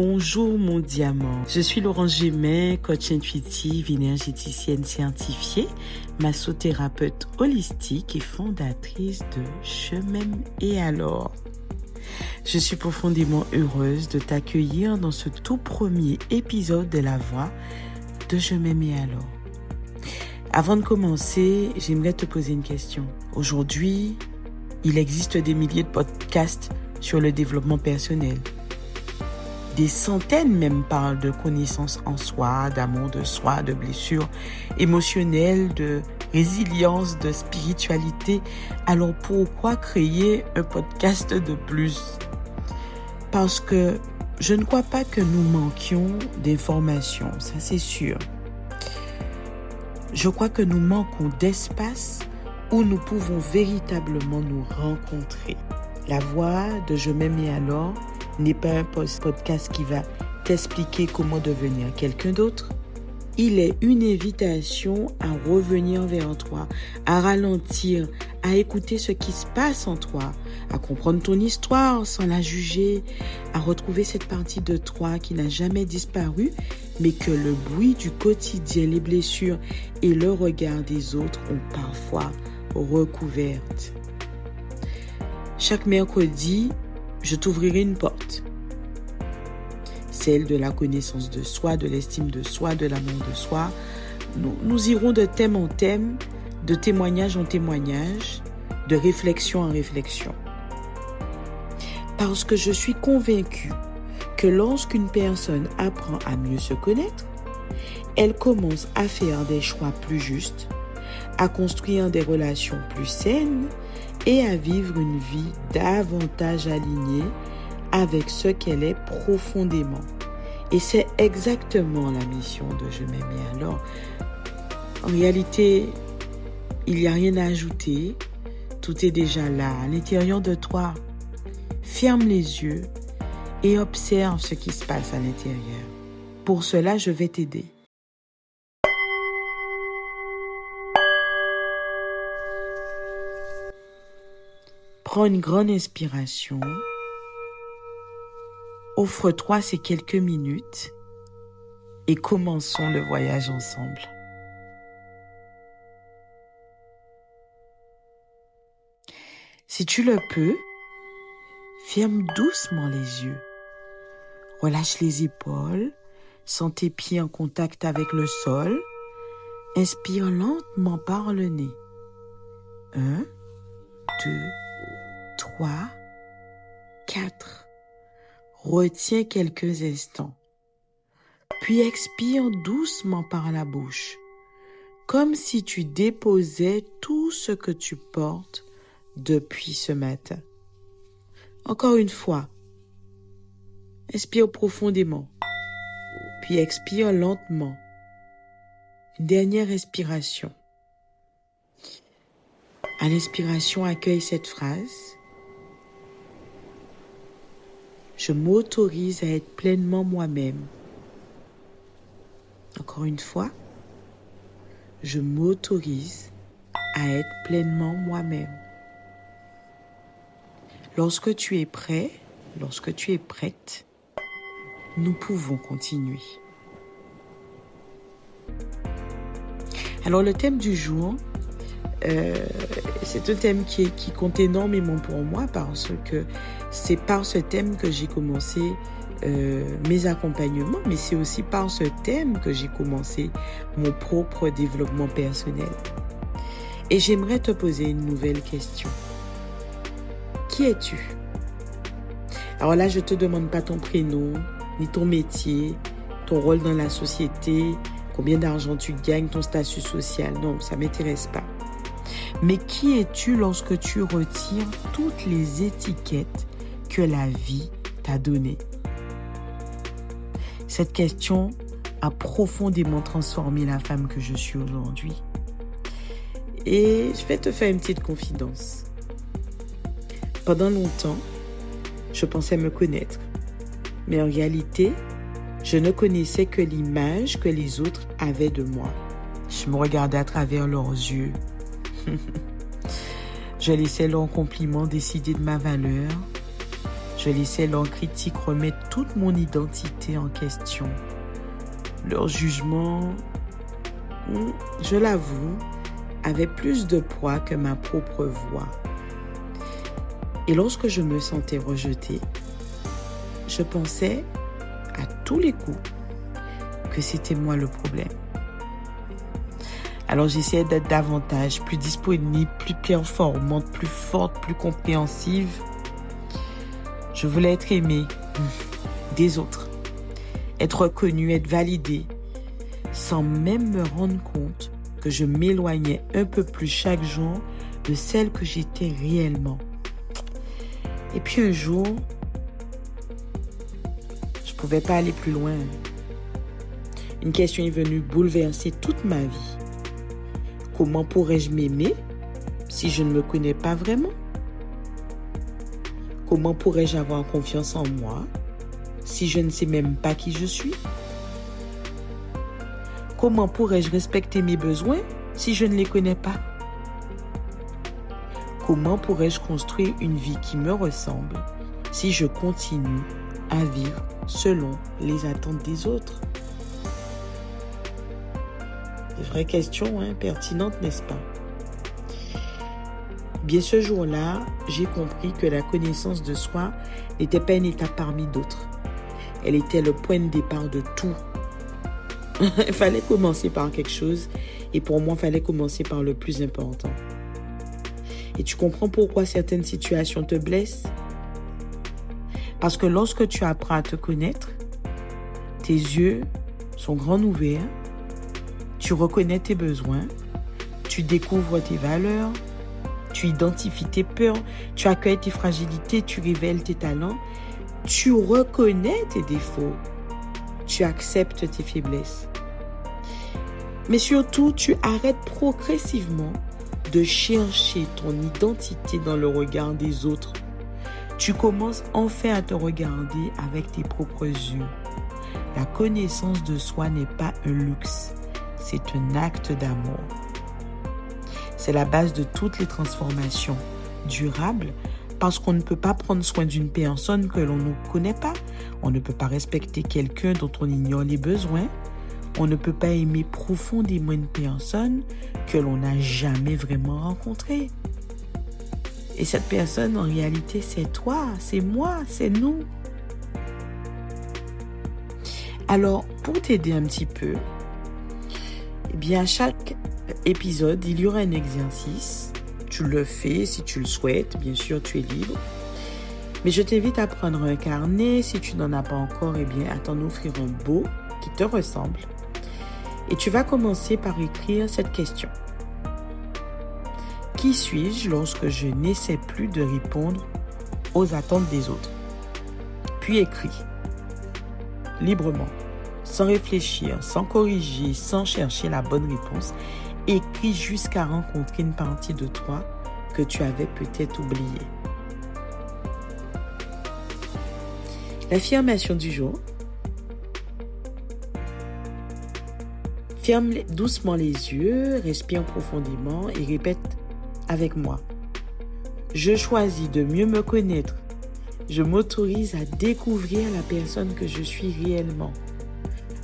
Bonjour mon diamant. Je suis Laurence Gémet, coach intuitive, énergéticienne certifiée, massothérapeute holistique et fondatrice de Je m'aime et alors. Je suis profondément heureuse de t'accueillir dans ce tout premier épisode de la voix de Je m'aime et alors. Avant de commencer, j'aimerais te poser une question. Aujourd'hui, il existe des milliers de podcasts sur le développement personnel. Des centaines même parlent de connaissance en soi, d'amour de soi, de blessures émotionnelles, de résilience, de spiritualité. Alors pourquoi créer un podcast de plus? Parce que je ne crois pas que nous manquions d'informations, ça c'est sûr. Je crois que nous manquons d'espace où nous pouvons véritablement nous rencontrer. La voix de Je m'aime et alors n'est pas un podcast qui va t'expliquer comment devenir quelqu'un d'autre. Il est une invitation à revenir vers toi, à ralentir, à écouter ce qui se passe en toi, à comprendre ton histoire sans la juger, à retrouver cette partie de toi qui n'a jamais disparu, mais que le bruit du quotidien, les blessures et le regard des autres ont parfois recouverte. Chaque mercredi, je t'ouvrirai une porte. Celle de la connaissance de soi, de l'estime de soi, de l'amour de soi. Nous irons de thème en thème, de témoignage en témoignage, de réflexion en réflexion. Parce que je suis convaincue que lorsqu'une personne apprend à mieux se connaître, elle commence à faire des choix plus justes, à construire des relations plus saines et à vivre une vie davantage alignée avec ce qu'elle est profondément. Et c'est exactement la mission de Je m'aime et alors. En réalité, il n'y a rien à ajouter. Tout est déjà là, à l'intérieur de toi. Ferme les yeux et observe ce qui se passe à l'intérieur. Pour cela, je vais t'aider. Prends une grande inspiration. Offre-toi ces quelques minutes et commençons le voyage ensemble. Si tu le peux, ferme doucement les yeux. Relâche les épaules, sens tes pieds en contact avec le sol. Inspire lentement par le nez. 1, 2, 3, 4. Retiens quelques instants. Puis expire doucement par la bouche, comme si tu déposais tout ce que tu portes depuis ce matin. Encore une fois, inspire profondément, puis expire lentement. Une dernière respiration. À l'inspiration, accueille cette phrase. Je m'autorise à être pleinement moi-même. Encore une fois, je m'autorise à être pleinement moi-même. Lorsque tu es prêt, lorsque tu es prête, nous pouvons continuer. Alors le thème du jour, c'est un thème qui compte énormément pour moi parce que c'est par ce thème que j'ai commencé mes accompagnements, mais c'est aussi par ce thème que j'ai commencé mon propre développement personnel. Et j'aimerais te poser une nouvelle question. Qui es-tu? Alors là, je ne te demande pas ton prénom, ni ton métier, ton rôle dans la société, combien d'argent tu gagnes, ton statut social. Non, ça ne m'intéresse pas. Mais qui es-tu lorsque tu retires toutes les étiquettes que la vie t'a données? Cette question a profondément transformé la femme que je suis aujourd'hui. Et je vais te faire une petite confidence. Pendant longtemps, je pensais me connaître. Mais en réalité, je ne connaissais que l'image que les autres avaient de moi. Je me regardais à travers leurs yeux. Je laissais leurs compliments décider de ma valeur. Je je laissais leurs critiques remettre toute mon identité en question. Leur jugement, je l'avoue, avait plus de poids que ma propre voix. Et lorsque je me sentais rejetée, je pensais à tous les coups que c'était moi le problème. Alors j'essayais d'être davantage plus disponible, plus performante, plus forte, plus compréhensive. Je voulais être aimée des autres, être reconnue, être validée, sans même me rendre compte que je m'éloignais un peu plus chaque jour de celle que j'étais réellement. Et puis un jour, je ne pouvais pas aller plus loin. Une question est venue bouleverser toute ma vie. Comment pourrais-je m'aimer si je ne me connais pas vraiment? Comment pourrais-je avoir confiance en moi si je ne sais même pas qui je suis? Comment pourrais-je respecter mes besoins si je ne les connais pas? Comment pourrais-je construire une vie qui me ressemble si je continue à vivre selon les attentes des autres? Des vraies questions, pertinentes, n'est-ce pas? Bien, ce jour-là, j'ai compris que la connaissance de soi n'était pas une étape parmi d'autres. Elle était le point de départ de tout. Il fallait commencer par quelque chose et pour moi, il fallait commencer par le plus important. Et tu comprends pourquoi certaines situations te blessent? Parce que lorsque tu apprends à te connaître, tes yeux sont grands ouverts, tu reconnais tes besoins, tu découvres tes valeurs, tu identifies tes peurs, tu accueilles tes fragilités, tu révèles tes talents, tu reconnais tes défauts, tu acceptes tes faiblesses. Mais surtout, tu arrêtes progressivement de chercher ton identité dans le regard des autres. Tu commences enfin à te regarder avec tes propres yeux. La connaissance de soi n'est pas un luxe, c'est un acte d'amour. C'est la base de toutes les transformations durables parce qu'on ne peut pas prendre soin d'une personne que l'on ne connaît pas. On ne peut pas respecter quelqu'un dont on ignore les besoins. On ne peut pas aimer profondément une personne que l'on n'a jamais vraiment rencontrée. Et cette personne, en réalité, c'est toi, c'est moi, c'est nous. Alors, pour t'aider un petit peu, eh bien, à chaque épisode, il y aura un exercice. Tu le fais si tu le souhaites. Bien sûr, tu es libre. Mais je t'invite à prendre un carnet. Si tu n'en as pas encore, eh bien, à t'en offrir un beau qui te ressemble. Et tu vas commencer par écrire cette question. Qui suis-je lorsque je n'essaie plus de répondre aux attentes des autres? Puis écris librement, sans réfléchir, sans corriger, sans chercher la bonne réponse. Écris jusqu'à rencontrer une partie de toi que tu avais peut-être oubliée. L'affirmation du jour. Ferme doucement les yeux, respire profondément et répète avec moi. Je choisis de mieux me connaître. Je m'autorise à découvrir la personne que je suis réellement.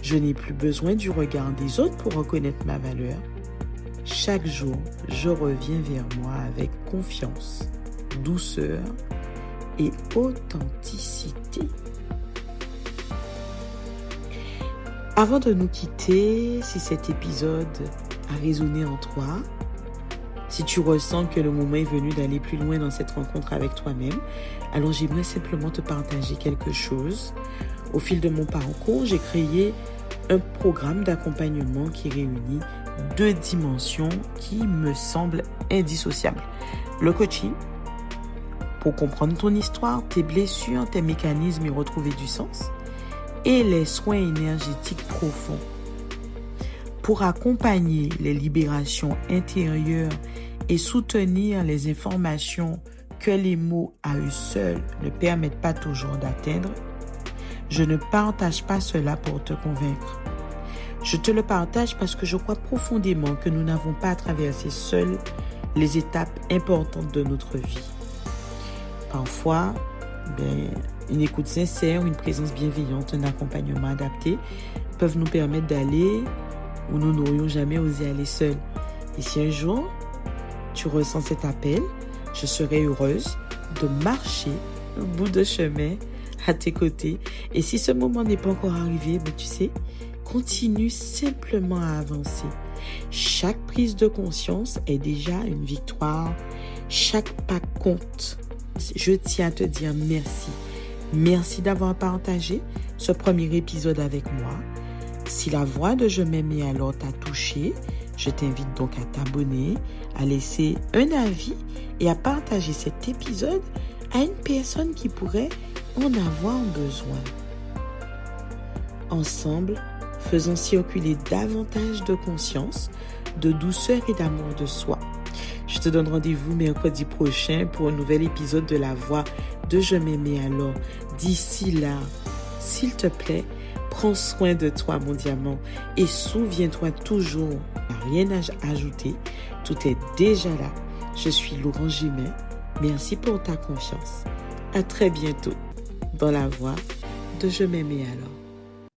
Je n'ai plus besoin du regard des autres pour reconnaître ma valeur. Chaque jour, je reviens vers moi avec confiance, douceur et authenticité. Avant de nous quitter, si cet épisode a résonné en toi, si tu ressens que le moment est venu d'aller plus loin dans cette rencontre avec toi-même, alors j'aimerais simplement te partager quelque chose. Au fil de mon parcours, j'ai créé un programme d'accompagnement qui réunit 2 dimensions qui me semblent indissociables. Le coaching, pour comprendre ton histoire, tes blessures, tes mécanismes et retrouver du sens. Et les soins énergétiques profonds pour accompagner les libérations intérieures et soutenir les informations que les mots à eux seuls ne permettent pas toujours d'atteindre. Je ne partage pas cela pour te convaincre. Je te le partage parce que je crois profondément que nous n'avons pas à traverser seuls les étapes importantes de notre vie. Parfois, une écoute sincère, une présence bienveillante, un accompagnement adapté peuvent nous permettre d'aller où nous n'aurions jamais osé aller seuls. Et si un jour, tu ressens cet appel, je serai heureuse de marcher au bout de chemin à tes côtés. Et si ce moment n'est pas encore arrivé, tu sais, continue simplement à avancer. Chaque prise de conscience est déjà une victoire. Chaque pas compte. Je tiens à te dire merci. Merci d'avoir partagé ce premier épisode avec moi. Si la voix de Je m'aimais alors t'a touché, je t'invite donc à t'abonner, à laisser un avis et à partager cet épisode à une personne qui pourrait en avoir besoin. Ensemble, faisons circuler davantage de conscience, de douceur et d'amour de soi. Je te donne rendez-vous mercredi prochain pour un nouvel épisode de La Voix de Je m'aimais alors. D'ici là, s'il te plaît, prends soin de toi, mon diamant, et souviens-toi toujours, rien à ajouter, tout est déjà là. Je suis Laurent Gimet. Merci pour ta confiance. À très bientôt dans La Voix de Je m'aimais alors.